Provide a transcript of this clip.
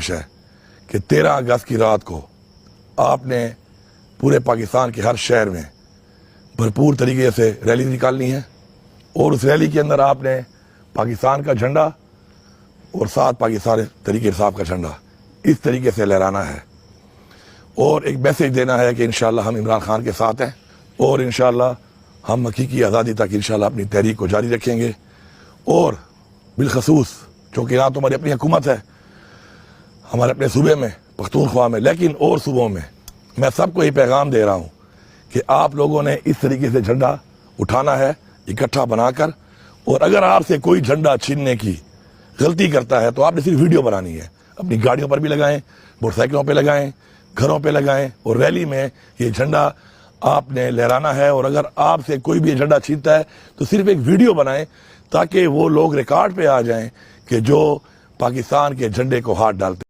گزارش ہے کہ 13 اگست کی رات کو آپ نے پورے پاکستان کے ہر شہر میں بھرپور طریقے سے ریلی نکالنی ہے، اور اس ریلی کے اندر آپ نے پاکستان کا جھنڈا اور ساتھ پاکستان تحریک انصاف کا جھنڈا اس طریقے سے لہرانا ہے، اور ایک میسیج دینا ہے کہ انشاءاللہ ہم عمران خان کے ساتھ ہیں، اور انشاءاللہ ہم حقیقی آزادی تک انشاءاللہ اپنی تحریک کو جاری رکھیں گے۔ اور بالخصوص چونکہ یہاں تو ہماری اپنی حکومت ہے، ہمارے اپنے صوبے میں پختونخوا میں، لیکن اور صوبوں میں میں سب کو یہ پیغام دے رہا ہوں کہ آپ لوگوں نے اس طریقے سے جھنڈا اٹھانا ہے اکٹھا بنا کر، اور اگر آپ سے کوئی جھنڈا چھیننے کی غلطی کرتا ہے تو آپ نے صرف ویڈیو بنانی ہے، اپنی گاڑیوں پر بھی لگائیں، موٹر سائیکلوں پہ لگائیں، گھروں پہ لگائیں، اور ریلی میں یہ جھنڈا آپ نے لہرانا ہے۔ اور اگر آپ سے کوئی بھی جھنڈا چھینتا ہے تو صرف ایک ویڈیو بنائیں تاکہ وہ لوگ ریکارڈ پہ آ جائیں کہ جو پاکستان کے جھنڈے کو ہاتھ ڈالتے ہیں۔